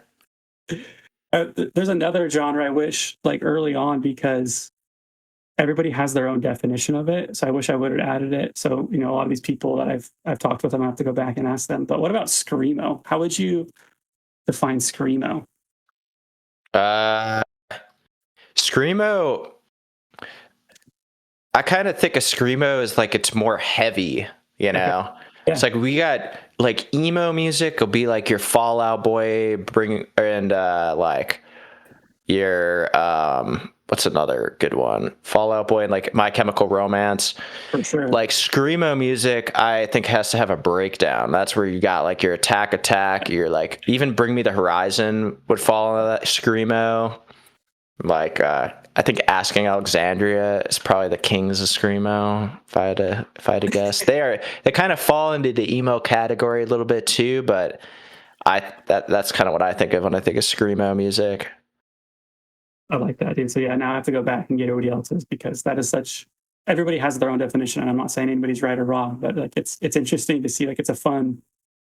There's another genre I wish like early on because everybody has their own definition of it. So I wish I would have added it. So a lot of these people that I've talked with, I'm gonna have to go back and ask them. But what about screamo? How would you define screamo? Uh, Screamo, I kind of think of Screamo as like it's more heavy, you Okay. know? Yeah, It's like we got like emo music will be like your Fallout Boy bring and like your what's another good one? Fallout Boy and like My Chemical Romance. for sure. Like screamo music, I think has to have a breakdown. That's where you got like your attack, your like even Bring Me the Horizon would fall into that screamo. Like I think Asking Alexandria is probably the kings of screamo. If I had to guess, they kind of fall into the emo category a little bit too. But that's kind of what I think of when I think of screamo music. I like that, dude. So yeah, now I have to go back and get everybody else's because that is such. Everybody has their own definition, and I'm not saying anybody's right or wrong, but like it's interesting to see. Like it's a fun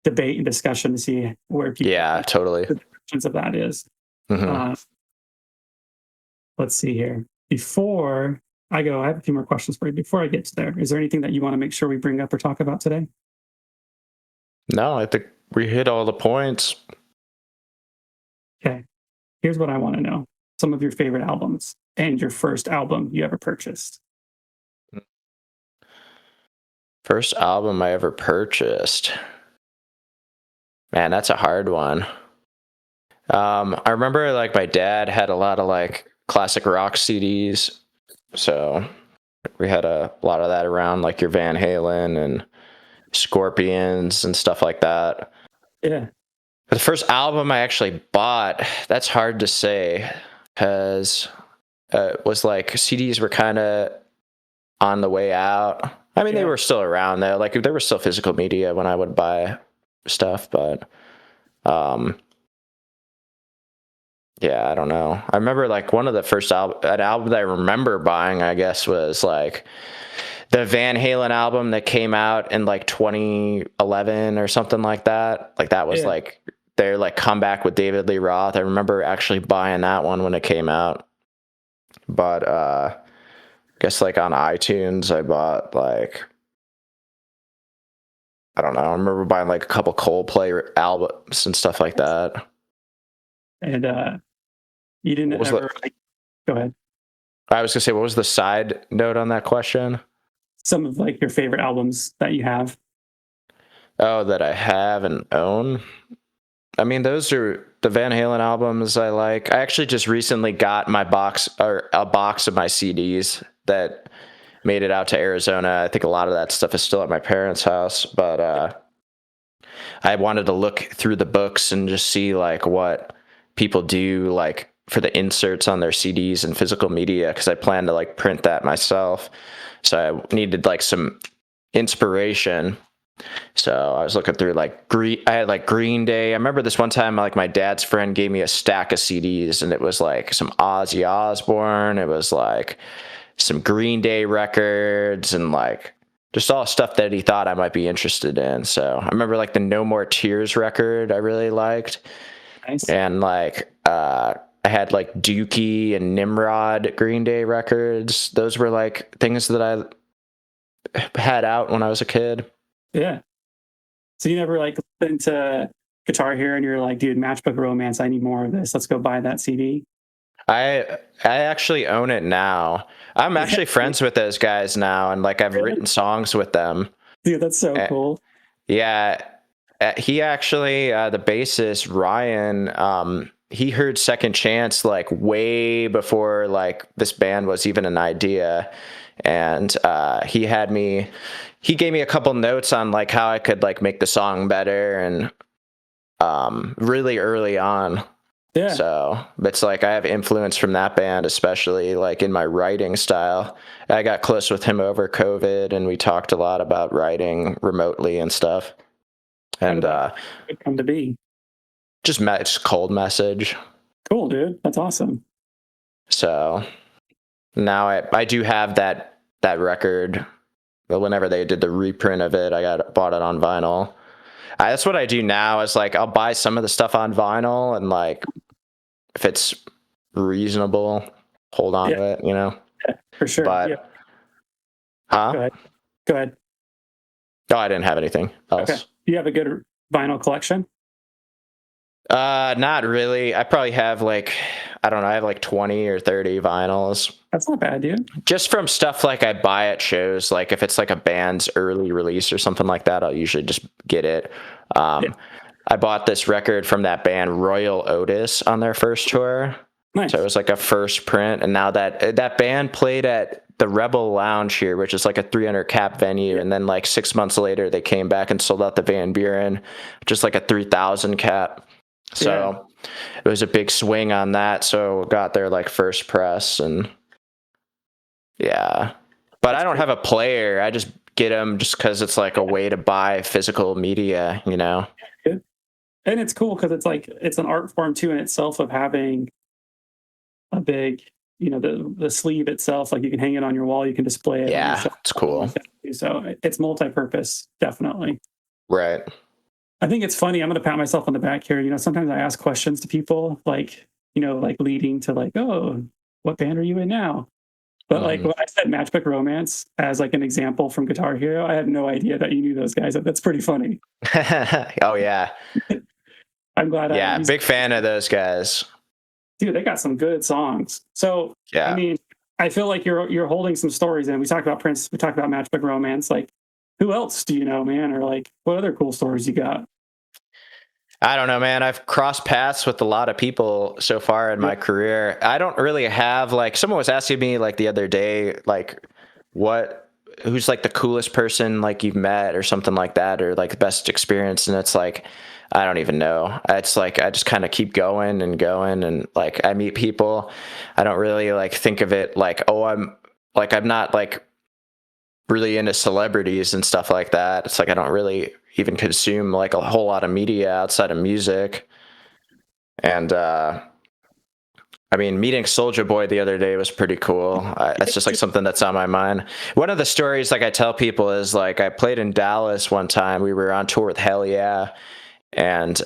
debate and discussion to see where people Yeah, think totally. the definitions of that is. Hmm. Uh, let's see here. Before I go, I have a few more questions for you. Before I get to there, is there anything that you want to make sure we bring up or talk about today? No, I think we hit all the points. Okay. Here's what I want to know: some of your favorite albums and your first album you ever purchased. First album I ever purchased. Man, that's a hard one. I remember like my dad had a lot of like classic rock CDs, so we had a lot of that around, like your Van Halen and Scorpions and stuff like that. Yeah. But the first album I actually bought, that's hard to say, because it was like CDs were kind of on the way out. I mean, they Yeah. were still around though. Like there was still physical media when I would buy stuff, but um, yeah, I don't know. I remember like one of the first an album that I remember buying, I guess, was like the Van Halen album that came out in like 2011 or something like that. Like that was Yeah. like their like comeback with David Lee Roth. I remember actually buying that one when it came out. But I guess like on iTunes I bought like I don't know. I remember buying like a couple Coldplay albums and stuff like that. And you didn't What was ever the like go ahead. I was gonna say what was the side note on that question? Some of like your favorite albums that you have. Oh, that I have and own. I mean, those are the Van Halen albums I like. I actually just recently got my box or a box of my CDs that made it out to Arizona. I think a lot of that stuff is still at my parents' house, but I wanted to look through the books and just see like what people do like for the inserts on their CDs and physical media because I plan to like print that myself. So I needed like some inspiration. So I was looking through like I had like Green Day. I remember this one time like my dad's friend gave me a stack of CDs and it was like some Ozzy Osbourne. It was like some Green Day records and like just all stuff that he thought I might be interested in. So I remember like the No More Tears record I really liked. Nice. And like I had like Dookie and Nimrod Green Day records. Those were like things that I had out when I was a kid. Yeah. So you never like listened to Guitar Hero and you're like, dude, Matchbook Romance, I need more of this. Let's go buy that CD. I actually own it now. I'm actually friends with those guys now, and like I've Really? written songs with them. Dude, that's so Uh, cool. yeah, he actually the bassist Ryan. He heard Second Chance like way before like this band was even an idea, and he gave me a couple notes on like how I could like make the song better and really early on. Yeah. So it's like I have influence from that band, especially like in my writing style. I got close with him over COVID and we talked a lot about writing remotely and stuff. How And did that come to be? just cold message. Cool, dude. That's awesome. So now I do have that record. But whenever they did the reprint of it, bought it on vinyl. That's what I do now is like I'll buy some of the stuff on vinyl and like if it's reasonable, hold on to it, you know. Yeah, for sure. But Yeah. huh? Go ahead. Go ahead. No, I didn't have anything Okay. else. Do you have a good vinyl collection? Not really. I probably have like, I don't know, I have like 20 or 30 vinyls. That's not bad, dude. Just from stuff like I buy at shows, like if it's like a band's early release or something like that, I'll usually just get it. Yeah. I bought this record from that band Royal Otis on their first tour. Nice. So it was like a first print, and now that band played at the Rebel Lounge here, which is like a 300 cap venue, and then like 6 months later they came back and sold out the Van Buren, just like a 3,000 cap. So it was a big swing on that. So got their like first press, and yeah. But I don't have a player. I just get them just because it's like a way to buy physical media, you know. Good. And it's cool because it's like it's an art form too in itself of having a big, you know, the sleeve itself. Like you can hang it on your wall, you can display it. Yeah, it's cool. So it's multi-purpose, definitely. Right. I think it's funny. I'm going to pat myself on the back here. You know, sometimes I ask questions to people, like, you know, like leading to like, oh, what band are you in now? But like when I said Matchbook Romance as like an example from Guitar Hero, I had no idea that you knew those guys. That's pretty funny. Oh yeah. I'm glad. Yeah, big fan of those guys. Dude, they got some good songs. So yeah, I mean, I feel like you're holding some stories, and we talked about Prince, we talked about Matchbook Romance. Like, who else do you know, man? Or like, what other cool stories you got? I don't know, man. I've crossed paths with a lot of people so far in my career. I don't really have like, someone was asking me like the other day, like who's like the coolest person like you've met or something like that, or like the best experience. And it's like, I don't even know. It's like, I just kind of keep going and going. And like, I meet people. I don't really like think of it like, oh, I'm not like really into celebrities and stuff like that. It's like, I don't really even consume like a whole lot of media outside of music. And I mean, meeting Soulja Boy the other day was pretty cool. It's just like something that's on my mind. One of the stories like I tell people is like I played in Dallas one time. We were on tour with Hell Yeah, and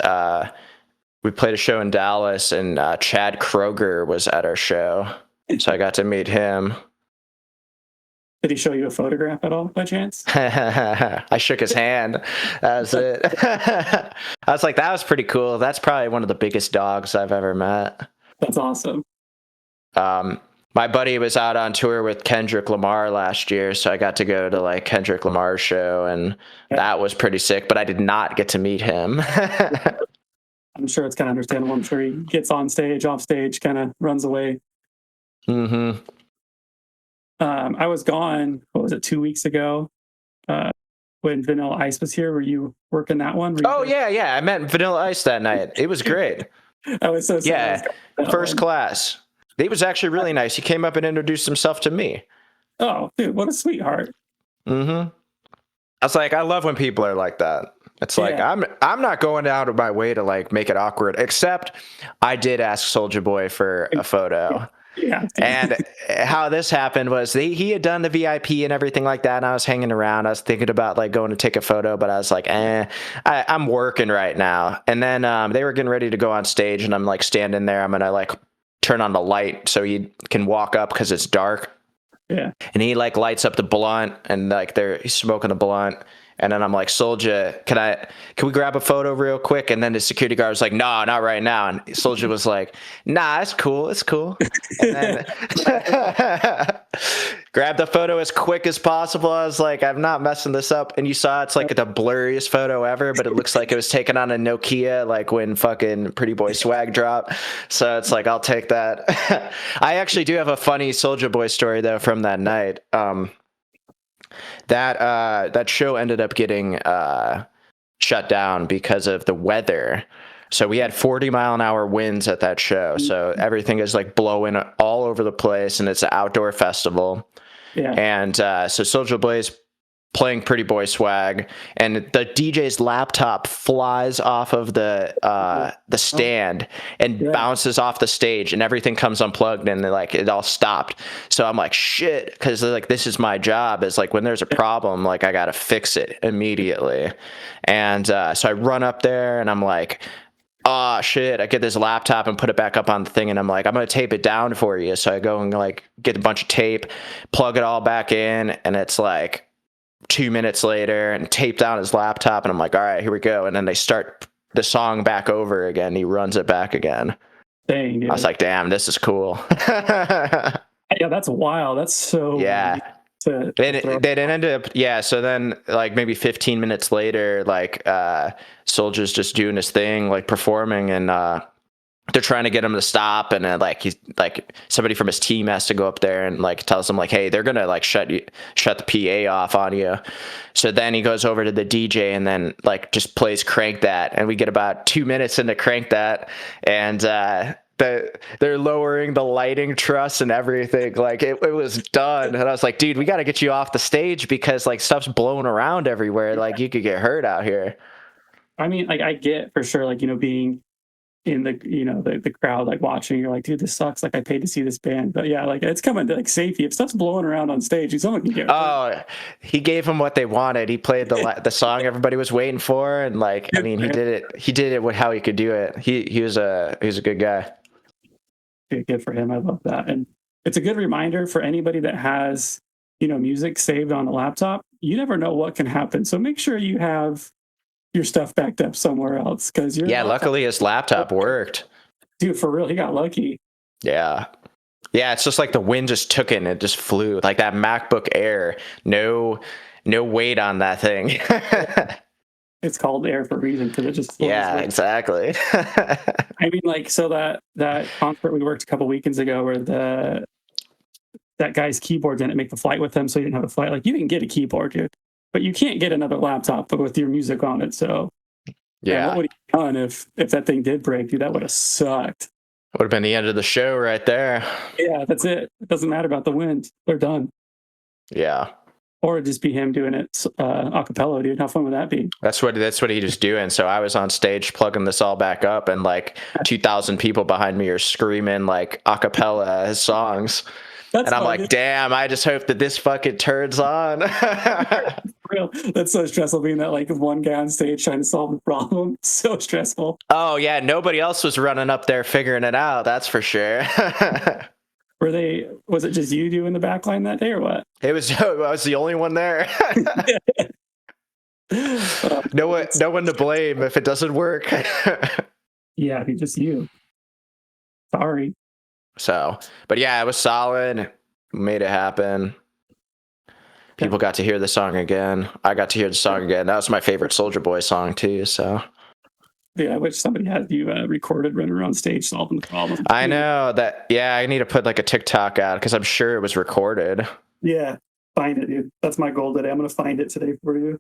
we played a show in Dallas, and Chad Kroeger was at our show, so I got to meet him. Did he show you a photograph at all by chance? I shook his hand. That was it. I was like, that was pretty cool. That's probably one of the biggest dogs I've ever met. That's awesome. My buddy was out on tour with Kendrick Lamar last year, so I got to go to like Kendrick Lamar's show, and that was pretty sick, but I did not get to meet him. I'm sure it's kind of understandable. I'm sure he gets on stage, off stage, kind of runs away. Mm-hmm. I was gone, what was it, 2 weeks ago, when Vanilla Ice was here. Were you working that one? Oh, yeah. I met Vanilla Ice that night. It was great. I was so sad. Yeah, first class. He was actually really nice. He came up and introduced himself to me. Oh, dude, what a sweetheart. Mm-hmm. I was like, I love when people are like that. It's like, I'm not going out of my way to like make it awkward, except I did ask Soulja Boy for a photo. Yeah. And how this happened was he had done the VIP and everything like that, and I was hanging around. I was thinking about like going to take a photo, but I was like, I'm working right now. And then they were getting ready to go on stage, and I'm like standing there. I'm gonna like turn on the light so he can walk up because it's dark. Yeah. And he like lights up the blunt, and like he's smoking a blunt. And then I'm like, Soulja, can we grab a photo real quick? And then the security guard was like, no, not right now. And Soulja was like, nah, it's cool. And then grabbed the photo as quick as possible. I was like, I'm not messing this up. And you saw it's like the blurriest photo ever, but it looks like it was taken on a Nokia, like when fucking Pretty Boy Swag dropped. So it's like, I'll take that. I actually do have a funny Soulja Boy story though from that night. That show ended up getting shut down because of the weather. So we had 40-mile-an-hour winds at that show. So everything is like blowing all over the place, and it's an outdoor festival. Yeah. And so Soulja Boy's playing Pretty Boy Swag, and the DJ's laptop flies off of the stand and bounces off the stage, and everything comes unplugged, and like it all stopped. So I'm like, shit, because like this is my job. Is like when there's a problem, like I gotta fix it immediately. And so I run up there, and I'm like, oh shit, I get this laptop and put it back up on the thing, and I'm like, I'm gonna tape it down for you. So I go and like get a bunch of tape, plug it all back in, and it's like 2 minutes later, and tape down his laptop, and I'm like, all right, here we go. And then they start the song back over again. He runs it back again. Dang, dude. I was like, damn, this is cool. Yeah, that's wild. That's so Yeah. to They throw. didn't end up, yeah. So then, like maybe 15 minutes later, like Soldier's just doing his thing, like performing, and they're trying to get him to stop, and like he's like somebody from his team has to go up there and like tells him like, hey, they're gonna like shut the PA off on you. So then he goes over to the DJ and then like just plays Crank That, and we get about 2 minutes into Crank That, and they're lowering the lighting truss and everything. Like it was done, and I was like, dude, we got to get you off the stage because like stuff's blowing around everywhere. Like you could get hurt out here. I mean, like I get for sure, like, being in the the crowd, like watching, you're like, dude, this sucks, like I paid to see this band. But yeah, like it's coming to like safety. If stuff's blowing around on stage, someone can get hurt. Oh, he gave them what they wanted. He played the song everybody was waiting for, and like I mean, he did it with how he could do it. He was a good guy. Good for him. I love that. And it's a good reminder for anybody that has music saved on a laptop. You never know what can happen, so make sure you have your stuff backed up somewhere else, because Luckily his laptop worked. Dude, for real, he got lucky. Yeah, it's just like the wind just took it and it just flew. Like that MacBook Air, no weight on that thing. It's called Air for a reason, because it just flows. Yeah, exactly. I mean, like, so that concert we worked a couple weekends ago where that guy's keyboard didn't make the flight with him, so he didn't have a flight. Like, you can get a keyboard, dude, but you can't get another laptop with your music on it. So yeah, what would he have done if that thing did break, dude? That would have sucked. Would have been the end of the show right there. Yeah, that's it. It doesn't matter about the wind. They're done. Yeah. Or it'd just be him doing it a cappella, dude. How fun would that be? That's what he was doing. So I was on stage plugging this all back up, and like 2,000 people behind me are screaming like a cappella his songs. And I'm like, damn, I just hope that this fucking turns on. Real. That's so stressful, being that like one guy on stage trying to solve the problem. So stressful. Oh yeah, nobody else was running up there figuring it out, that's for sure. Was it just you doing the backline that day, or what? I was the only one there. No one to blame if it doesn't work. Yeah, just you. Sorry. So, but yeah, it was solid. Made it happen. People got to hear the song again. I got to hear the song again. That was my favorite Soulja Boy song too. So, yeah, I wish somebody had you recorded running around stage solving the problem. I know that. Yeah, I need to put like a TikTok out because I'm sure it was recorded. Yeah, find it, dude. That's my goal today. I'm gonna find it today for you.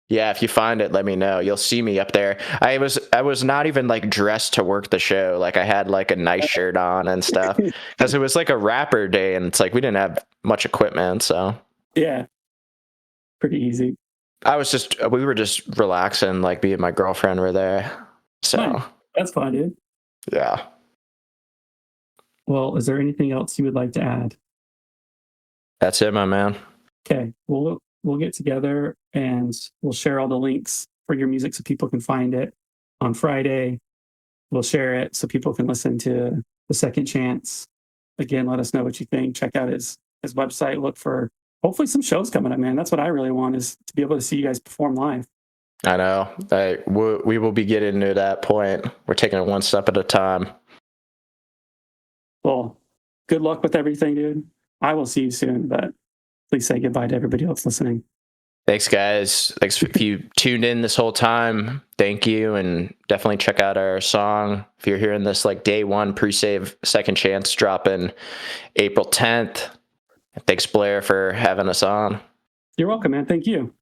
Yeah, if you find it, let me know. You'll see me up there. I was not even like dressed to work the show. Like I had like a nice shirt on and stuff because it was like a rapper day, and it's like we didn't have much equipment, so yeah, pretty easy. We were just relaxing, like me and my girlfriend were there. So fine. That's fine, dude. Yeah. Well, is there anything else you would like to add? That's it, my man. Okay, we'll get together and we'll share all the links for your music so people can find it on Friday. We'll share it so people can listen to The Second Chance. Again, let us know what you think. Check out his website. Look for hopefully some shows coming up, man. That's what I really want, is to be able to see you guys perform live. I know. We will be getting to that point. We're taking it one step at a time. Well, good luck with everything, dude. I will see you soon, but please say goodbye to everybody else listening. Thanks, guys. Thanks if you tuned in this whole time. Thank you, and definitely check out our song. If you're hearing this like day one, pre-save Second Chance dropping April 10th. Thanks, Blair, for having us on. You're welcome, man. Thank you.